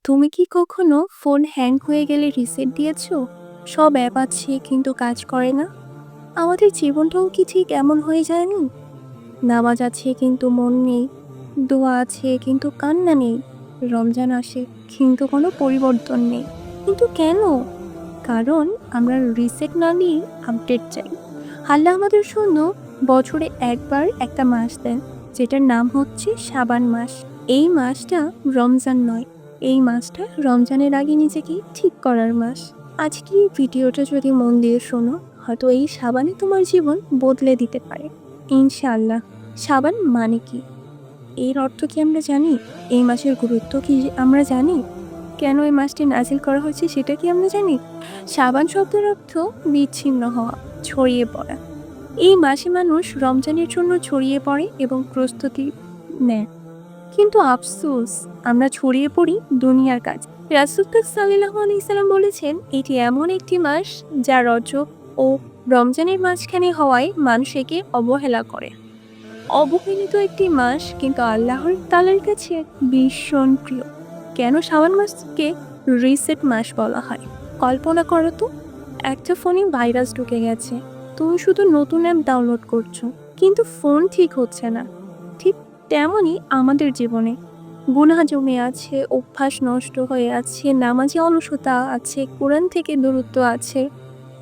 তুমি কি কখনো ফোন হ্যাং হয়ে গেলে রিসেট দিয়েছো? সব অ্যাপ আছে কিন্তু কাজ করে না। আমাদের জীবনটাও কি ঠিক এমন হয়ে যায়নি? নামাজ আছে কিন্তু মন নেই, দোয়া আছে কিন্তু কান্না নেই, রমজান আসে কিন্তু কোনো পরিবর্তন নেই। কিন্তু কেন? কারণ আমরা রিসেট না নিয়ে আপডেট চাই। আল্লাহ আমাদের জন্য বছরে একবার একটা মাস দেন, যেটার নাম হচ্ছে শাবান মাস। এই মাসটা রমজান নয়, এই মাসটা রমজানের আগে নিজেকে ঠিক করার মাস। আজকে এই ভিডিওটা যদি মন দিয়ে শোনো, হয়তো এই সাবানে তোমার জীবন বদলে দিতে পারে ইনশাআল্লাহ। সাবান মানে কি? এর অর্থ কি আমরা জানি? এই মাসের গুরুত্ব কি আমরা জানি? কেন এই মাসটি নাজিল করা হয়েছে সেটা কি আমরা জানি? সাবান শব্দের অর্থ বিচ্ছিন্ন হওয়া, ছড়িয়ে পড়া। এই মাসে মানুষ রমজানের জন্য ছড়িয়ে পড়ে এবং প্রস্তুতি নেয়। কিন্তু আফসোস, আমরা ছড়িয়ে পড়ি দুনিয়ার কাজ। রাসূল পাক সাল্লাল্লাহু আলাইহি সাল্লাম বলেছেন, এটি এমন একটি মাস যা রজব ও রমজানের মাঝখানে হওয়ায় মানুষ একে অবহেলা করে। অবহেলিত একটি মাস, কিন্তু আল্লাহর তাআলার কাছে ভীষণ প্রিয়। কেন শাবান মাসকে রিসেট মাস বলা হয়? কল্পনা করো তো, একটা ফোনে ভাইরাস ঢুকে গেছে, তুমি শুধু নতুন অ্যাপ ডাউনলোড করছো কিন্তু ফোন ঠিক হচ্ছে না। ঠিক তেমনই আমাদের জীবনে গুনাহ জমে আছে, অভ্যাস নষ্ট হয়ে আছে, নামাজে অলসতা আছে, কোরআন থেকে দূরত্ব আছে।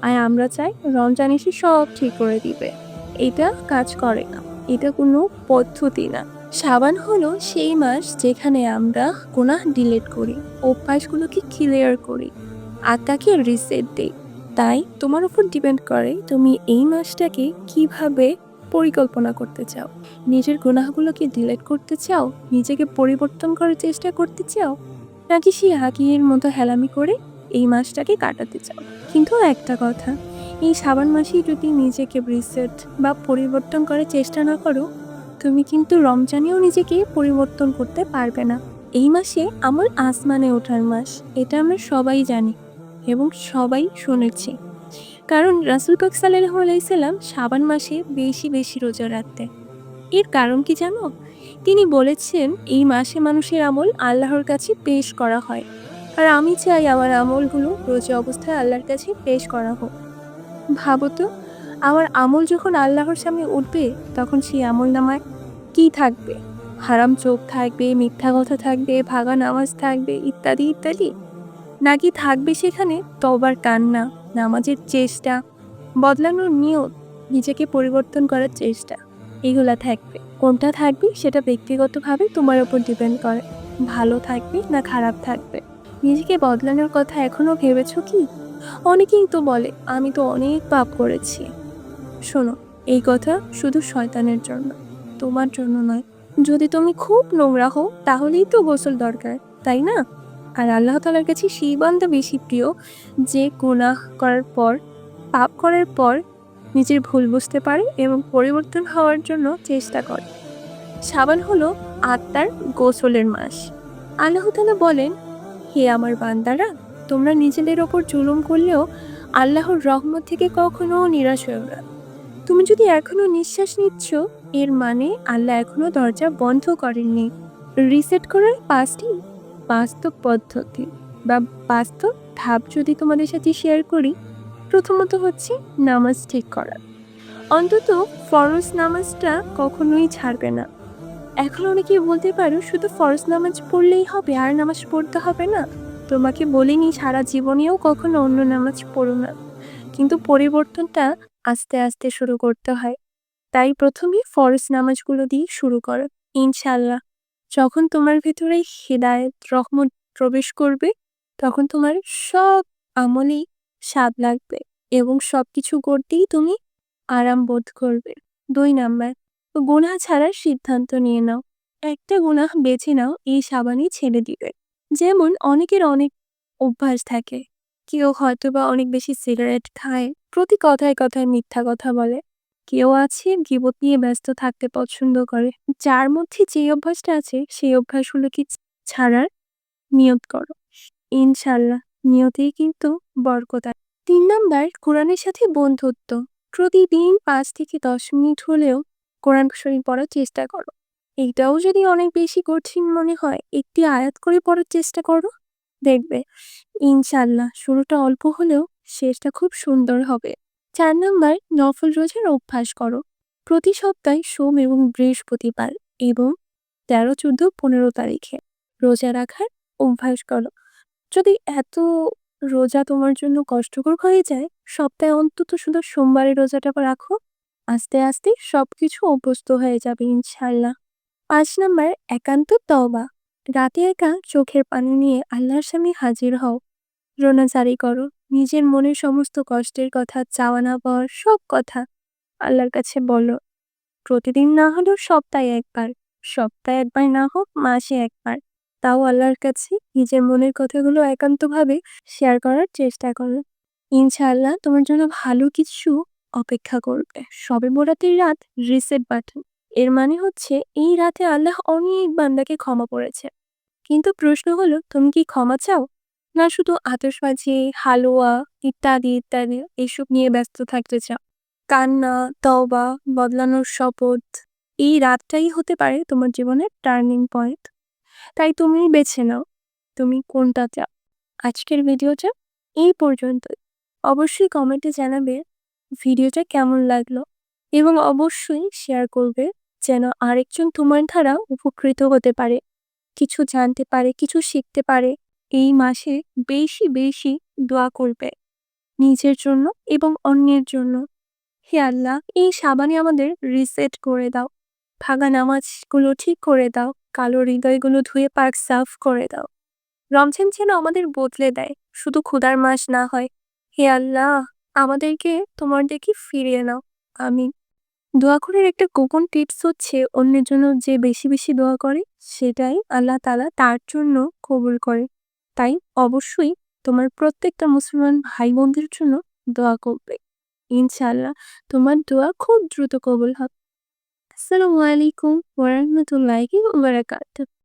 আর আমরা চাই রমজান এসে সব ঠিক করে দিবে। এটা কাজ করে না, এটা কোনো পদ্ধতি না। সাবান হলো সেই মাস যেখানে আমরা গুনাহ ডিলিট করি, অভ্যাসগুলোকে ক্লিয়ার করি, আত্মাকে রিসেট দেই। তাই তোমার উপর ডিপেন্ড করে তুমি এই মাসটাকে কিভাবে পরিকল্পনা করতে চাও। নিজের গুনাহগুলোকে ডিলিট করতে চাও, নিজেকে পরিবর্তন করার চেষ্টা করতে চাও, নাকি সেই আগের মতো হেলামি করে এই মাসটাকে কাটাতে চাও? কিন্তু একটা কথা, এই সাবান মাসেই যদি নিজেকে রিসেট বা পরিবর্তন করার চেষ্টা না করো, তুমি কিন্তু রমজানেও নিজেকে পরিবর্তন করতে পারবে না। এই মাসে আমার আসমানে ওঠার মাস, এটা আমরা সবাই জানি এবং সবাই শুনেছি। কারণ রাসূল পাক সাল্লাল্লাহু আলাইহি সাল্লাম শাবান মাসে বেশি বেশি রোজা রাখতেন। এর কারণ কি জানো? তিনি বলেছেন, এই মাসে মানুষের আমল আল্লাহর কাছে পেশ করা হয়। আর আমি চাই আমার আমলগুলো রোজা অবস্থায় আল্লাহর কাছে পেশ করা হোক। ভাবো তো, আমার আমল যখন আল্লাহর সামনে উঠবে, তখন সেই আমল নামায় কি থাকবে? হারাম চোখ থাকবে, মিথ্যা কথা থাকবে, ভাগা নামাজ থাকবে, ইত্যাদি ইত্যাদি। নাকি থাকবে সেখানে তওবার কান্না, নামাজের চেষ্টা, বদলানোর নিয়ত, নিজেকে পরিবর্তন করার চেষ্টা, এগুলা থাকবে। কোনটা থাকবে সেটা ব্যক্তিগতভাবে তোমার উপর ডিপেন্ড করে। ভালো থাকবে না খারাপ থাকবে? নিজেকে বদলানোর কথা এখনো ভেবেছো কি? অনেকেই তো বলে, আমি তো অনেক পাপ করেছি। শোনো, এই কথা শুধু শয়তানের জন্য, তোমার জন্য নয়। যদি তুমি খুব নোংরা হও, তাহলেই তো গোসল দরকার, তাই না? আর আল্লাহ তাআলার কাছে সেই বান্দা বেশি প্রিয়, যে গুনাহ করার পর, পাপ করার পর নিজের ভুল বুঝতে পারে এবং পরিবর্তন হওয়ার জন্য চেষ্টা করে। শাবান হলো আত্মার গোসলের মাস। আল্লাহ তাআলা বলেন, হে আমার বান্দারা, তোমরা নিজেদের ওপর জুলুম করলেও আল্লাহর রহমত থেকে কখনো নিরাশ হও না। তুমি যদি এখনো নিঃশ্বাস নিচ্ছ, এর মানে আল্লাহ এখনো দরজা বন্ধ করেননি। রিসেট করার 5টি বাস্তব পদ্ধতি বা বাস্তব ধাপ যদি তোমাদের সাথে শেয়ার করি। প্রথমত হচ্ছে নামাজ ঠিক করা। অন্তত ফরজ নামাজটা কখনোই ছাড়বে না। এখন অনেকেই বলতে পারো, শুধু ফরজ নামাজ পড়লেই হবে, আর নামাজ পড়তে হবে না? তোমাকে বলিনি সারা জীবনেও কখনো অন্য নামাজ পড়ো না, কিন্তু পরিবর্তনটা আস্তে আস্তে শুরু করতে হয়। তাই প্রথমে ফরজ নামাজগুলো দিয়ে শুরু করো। ইনশাআল্লাহ যখন তোমার ভেতরে হিদায়াত, রহমত প্রবেশ করবে, তখন তোমার সব আমলই স্বাদ লাগবে এবং সবকিছু করতেই তুমি আরাম বোধ করবে। 2 নাম্বার, গুনাহ ছাড়ার সিদ্ধান্ত নিয়ে নাও। একটা গুনাহ বেছে নাও, এই সাবানই ছেড়ে দিবে। যেমন অনেকের অনেক অভ্যাস থাকে। কেউ হয়তোবা অনেক বেশি সিগারেট খায়, প্রতি কথায় কথায় মিথ্যা কথা বলে। কেউ আছে গীবত নিয়ে ব্যস্ত থাকতে পছন্দ করে। যার মধ্যে যে অভ্যাসটা আছে, সেই অভ্যাসগুলোকে ছাড়ার নিয়ত করো। ইনশাআল্লাহ নিয়তেই কিন্তু বরকত আছে। 3 নাম্বার, কোরআনের সাথে বন্ধুত্ব। প্রতিদিন 5 থেকে 10 মিনিট হলেও কোরআন শরীফ পড়ার চেষ্টা করো। এইটাও যদি অনেক বেশি কঠিন মনে হয়, একটি আয়াত করে পড়ার চেষ্টা করো। দেখবে ইনশাআল্লাহ শুরুটা অল্প হলেও শেষটা খুব সুন্দর হবে। ৪ নাম্বার, নফল রোজার অভ্যাস করো। প্রতি সপ্তাহে সোম এবং বৃহস্পতিবার এবং ১৩, ১৪, ১৫ তারিখে রোজা রাখার অভ্যাস করো। যদি এত রোজা তোমার জন্য কষ্টকর হয়ে যায়, সপ্তাহে অন্তত শুধু সোমবারের রোজাটা রাখো। আস্তে, আস্তে সবকিছু অভ্যস্ত হয়ে যাবে ইনশাআল্লাহ। ৫ নাম্বার, একান্ত তওবা। রাতে একা চোখের পানি নিয়ে আল্লাহর সামনে হাজির হও। রোনাজারি করো। নিজের মনের সমস্ত কষ্টের কথা, চাওয়া না পাওয়ার সব কথা আল্লাহর কাছে বলো। প্রতিদিন না হলেও সপ্তাহে ১ বার, সপ্তাহে ১ বার না হোক মাসে ১ বার। তাও আল্লাহর কাছে নিজের মনের কথাগুলো একান্তভাবে শেয়ার করার চেষ্টা করো। ইনশাআল্লাহ তোমার জন্য ভালো কিছু অপেক্ষা করবে। শবে বরাতের রাত রিসেট বাটন। এর মানে হচ্ছে এই রাতে আল্লাহ অনেক বান্দাকে ক্ষমা করেছে। কিন্তু প্রশ্ন হলো, তুমি কি ক্ষমা চাও? না শুধু আতশবাজি, হালুয়া ইত্যাদি, ইত্যাদি এসব নিয়ে ব্যস্ত থাকতে চাও? কান্না, তওবা, বদলানোর শপথ, এই রাতটাই হতে পারে তোমার জীবনের টার্নিং পয়েন্ট। তাই তুমি বেছে নাও, তুমি কোনটা চাও। আজকের ভিডিওটা এই পর্যন্তই। অবশ্যই কমেন্টে জানাবে ভিডিওটা কেমন লাগলো এবং অবশ্যই শেয়ার করবে যেন আরেকজন তোমার দ্বারা উপকৃত হতে পারে, কিছু জানতে পারে, কিছু শিখতে পারে। এই মাসে বেশি বেশি দোয়া করবে নিজের জন্য এবং অন্যের জন্য। হে আল্লাহ, এই সাবানে আমাদের রিসেট করে দাও। ভাঙা নামাজগুলো ঠিক করে দাও। কালো হৃদয়গুলো ধুয়ে পাক সাফ করে দাও। রমজান যেন আমাদের বদলে দেয়, শুধু ক্ষুধার মাস না হয়। হে আল্লাহ, আমাদেরকে তোমার দিকে ফিরিয়ে নাও। আমিন। দোয়া করার একটা গোপন টিপস হচ্ছে, অন্যের জন্য যে বেশি বেশি দোয়া করে সেটাই আল্লাহ তাআলা তার জন্য কবুল করে। তাই অবশ্যই তোমার প্রত্যেকটা মুসলমান ভাই বোনদের জন্য দোয়া করবে। ইনশাআল্লাহ তোমার দোয়া খুব দ্রুত কবুল হবে। আসসালামু আলাইকুম ওয়া রাহমাতুল্লাহি ওয়া বারাকাতুহু।